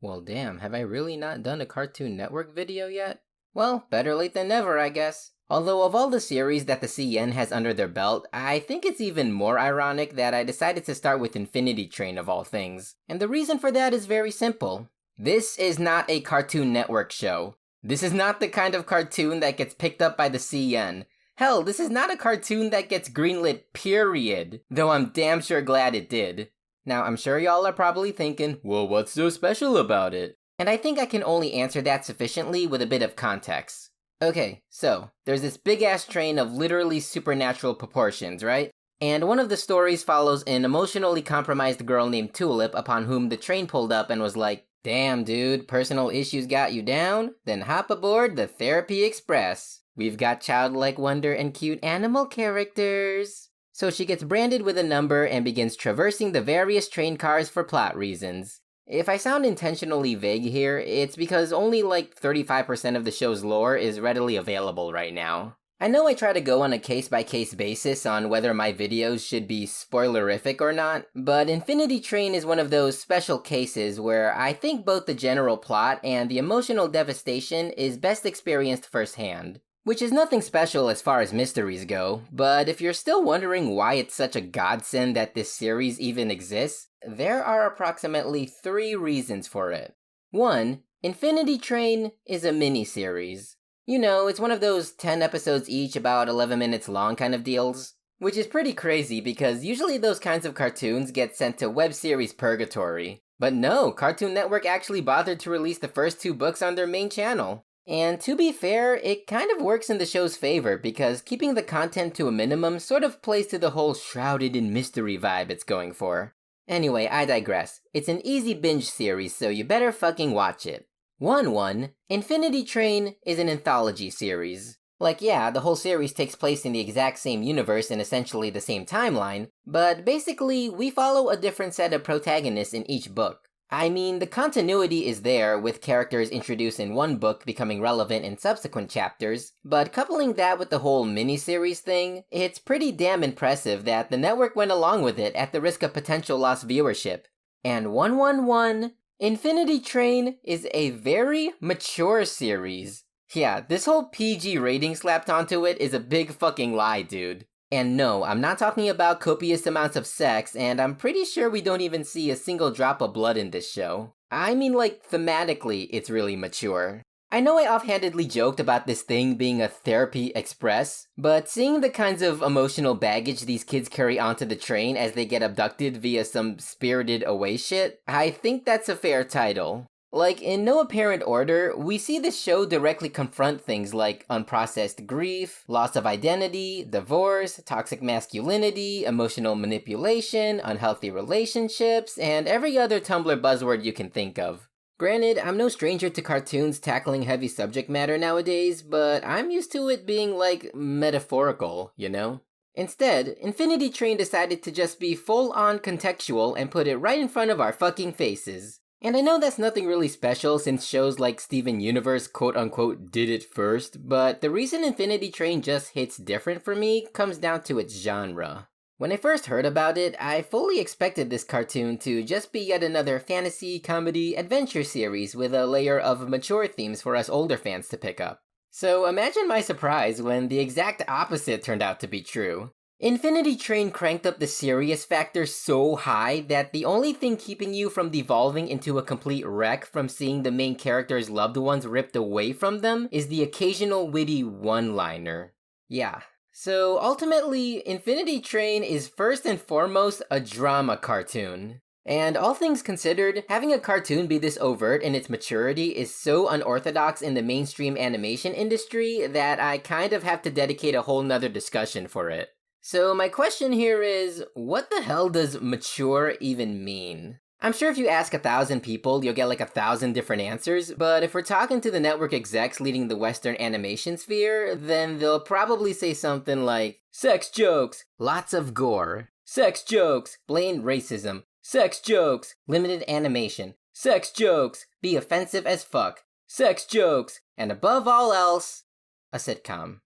Well, damn, have I really not done a Cartoon Network video yet? Well, better late than never, I guess. Although of all the series that the CN has under their belt, I think it's even more ironic that I decided to start with Infinity Train of all things. And the reason for that is very simple. This is not a Cartoon Network show. This is not the kind of cartoon that gets picked up by the CN. Hell, this is not a cartoon that gets greenlit, period. Though I'm damn sure glad it did. Now, I'm sure y'all are probably thinking, well, what's so special about it? And I think I can only answer that sufficiently with a bit of context. Okay, so, there's this big-ass train of literally supernatural proportions, right? And one of the stories follows an emotionally compromised girl named Tulip upon whom the train pulled up and was like, damn dude, personal issues got you down? Then hop aboard the Therapy Express. We've got childlike wonder and cute animal characters. So she gets branded with a number and begins traversing the various train cars for plot reasons. If I sound intentionally vague here, it's because only like 35% of the show's lore is readily available right now. I know I try to go on a case-by-case basis on whether my videos should be spoilerific or not, but Infinity Train is one of those special cases where I think both the general plot and the emotional devastation is best experienced firsthand. Which is nothing special as far as mysteries go, but if you're still wondering why it's such a godsend that this series even exists, there are approximately 3 reasons for it. 1. Infinity Train is a mini-series. You know, it's one of those 10 episodes each about 11 minutes long kind of deals. Which is pretty crazy because usually those kinds of cartoons get sent to web series purgatory. But no, Cartoon Network actually bothered to release the first 2 books on their main channel. And to be fair, it kind of works in the show's favor because keeping the content to a minimum sort of plays to the whole shrouded in mystery vibe it's going for. Anyway, I digress. It's an easy binge series, so you better fucking watch it. 1-1, Infinity Train is an anthology series. Like yeah, the whole series takes place in the exact same universe and essentially the same timeline, but basically we follow a different set of protagonists in each book. I mean, the continuity is there, with characters introduced in one book becoming relevant in subsequent chapters, but coupling that with the whole miniseries thing, it's pretty damn impressive that the network went along with it at the risk of potential lost viewership. And 111, Infinity Train is a very mature series. Yeah, this whole PG rating slapped onto it is a big fucking lie, dude. And no, I'm not talking about copious amounts of sex, and I'm pretty sure we don't even see a single drop of blood in this show. I mean, like, thematically, it's really mature. I know I offhandedly joked about this thing being a therapy express, but seeing the kinds of emotional baggage these kids carry onto the train as they get abducted via some Spirited Away shit, I think that's a fair title. Like, in no apparent order, we see the show directly confront things like unprocessed grief, loss of identity, divorce, toxic masculinity, emotional manipulation, unhealthy relationships, and every other Tumblr buzzword you can think of. Granted, I'm no stranger to cartoons tackling heavy subject matter nowadays, but I'm used to it being, like, metaphorical, you know? Instead, Infinity Train decided to just be full-on contextual and put it right in front of our fucking faces. And I know that's nothing really special since shows like Steven Universe quote-unquote did it first, but the reason Infinity Train just hits different for me comes down to its genre. When I first heard about it, I fully expected this cartoon to just be yet another fantasy, comedy, adventure series with a layer of mature themes for us older fans to pick up. So imagine my surprise when the exact opposite turned out to be true. Infinity Train cranked up the serious factor so high that the only thing keeping you from devolving into a complete wreck from seeing the main character's loved ones ripped away from them is the occasional witty one-liner. Yeah. So ultimately, Infinity Train is first and foremost a drama cartoon. And all things considered, having a cartoon be this overt in its maturity is so unorthodox in the mainstream animation industry that I kind of have to dedicate a whole nother discussion for it. So my question here is, what the hell does mature even mean? I'm sure if you ask 1,000 people, you'll get like 1,000 different answers, but if we're talking to the network execs leading the Western animation sphere, then they'll probably say something like, sex jokes, lots of gore, sex jokes, blatant racism, sex jokes, limited animation, sex jokes, be offensive as fuck, sex jokes, and above all else, a sitcom.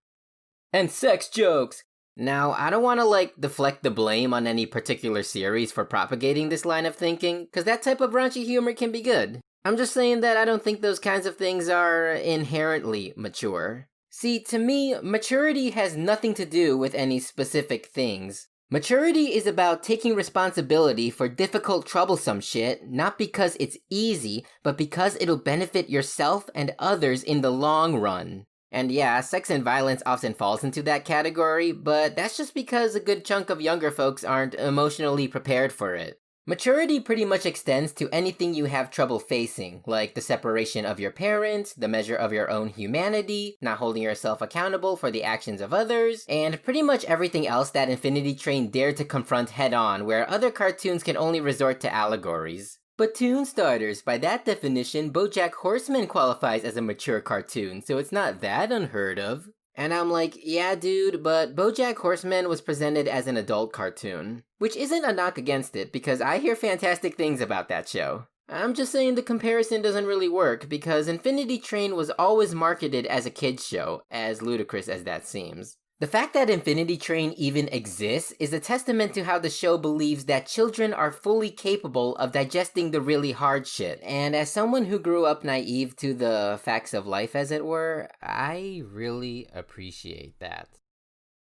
And sex jokes. Now, I don't want to, deflect the blame on any particular series for propagating this line of thinking, because that type of raunchy humor can be good. I'm just saying that I don't think those kinds of things are inherently mature. See, to me, maturity has nothing to do with any specific things. Maturity is about taking responsibility for difficult, troublesome shit, not because it's easy, but because it'll benefit yourself and others in the long run. And yeah, sex and violence often falls into that category, but that's just because a good chunk of younger folks aren't emotionally prepared for it. Maturity pretty much extends to anything you have trouble facing, like the separation of your parents, the measure of your own humanity, not holding yourself accountable for the actions of others, and pretty much everything else that Infinity Train dared to confront head-on, where other cartoons can only resort to allegories. But Toon Starters, by that definition, BoJack Horseman qualifies as a mature cartoon, so it's not that unheard of. And I'm like, yeah dude, but BoJack Horseman was presented as an adult cartoon. Which isn't a knock against it, because I hear fantastic things about that show. I'm just saying the comparison doesn't really work, because Infinity Train was always marketed as a kid's show, as ludicrous as that seems. The fact that Infinity Train even exists is a testament to how the show believes that children are fully capable of digesting the really hard shit, and as someone who grew up naive to the facts of life as it were, I really appreciate that.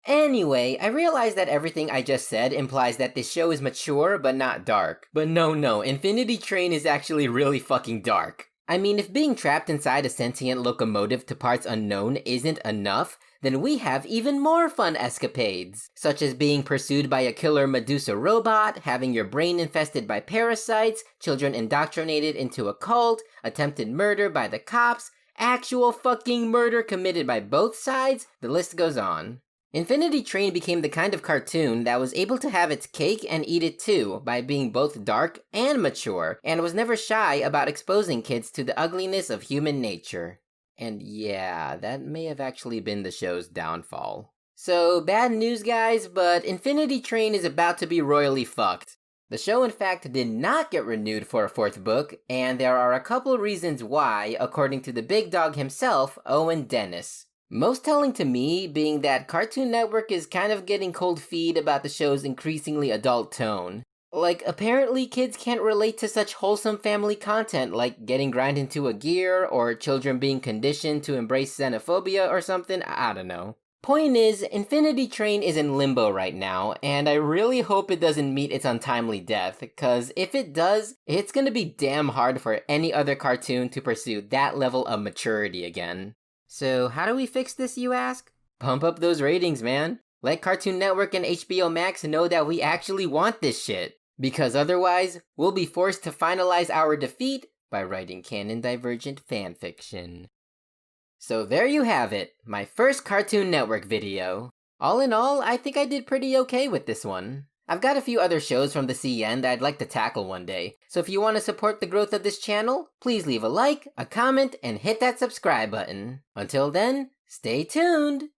Anyway, I realize that everything I just said implies that this show is mature but not dark. But no, Infinity Train is actually really fucking dark. I mean, if being trapped inside a sentient locomotive to parts unknown isn't enough, then we have even more fun escapades, such as being pursued by a killer Medusa robot, having your brain infested by parasites, children indoctrinated into a cult, attempted murder by the cops, actual fucking murder committed by both sides, the list goes on. Infinity Train became the kind of cartoon that was able to have its cake and eat it too by being both dark and mature, and was never shy about exposing kids to the ugliness of human nature. And yeah, that may have actually been the show's downfall. So, bad news guys, but Infinity Train is about to be royally fucked. The show in fact did not get renewed for a fourth book, and there are a couple reasons why, according to the big dog himself, Owen Dennis. Most telling to me being that Cartoon Network is kind of getting cold feet about the show's increasingly adult tone. Like, apparently kids can't relate to such wholesome family content like getting ground into a gear, or children being conditioned to embrace xenophobia or something, I don't know. Point is, Infinity Train is in limbo right now, and I really hope it doesn't meet its untimely death, cause if it does, it's gonna be damn hard for any other cartoon to pursue that level of maturity again. So how do we fix this, you ask? Pump up those ratings, man. Let Cartoon Network and HBO Max know that we actually want this shit. Because otherwise, we'll be forced to finalize our defeat by writing canon-divergent fanfiction. So there you have it, my first Cartoon Network video. All in all, I think I did pretty okay with this one. I've got a few other shows from the CN that I'd like to tackle one day, so if you want to support the growth of this channel, please leave a like, a comment, and hit that subscribe button. Until then, stay tuned!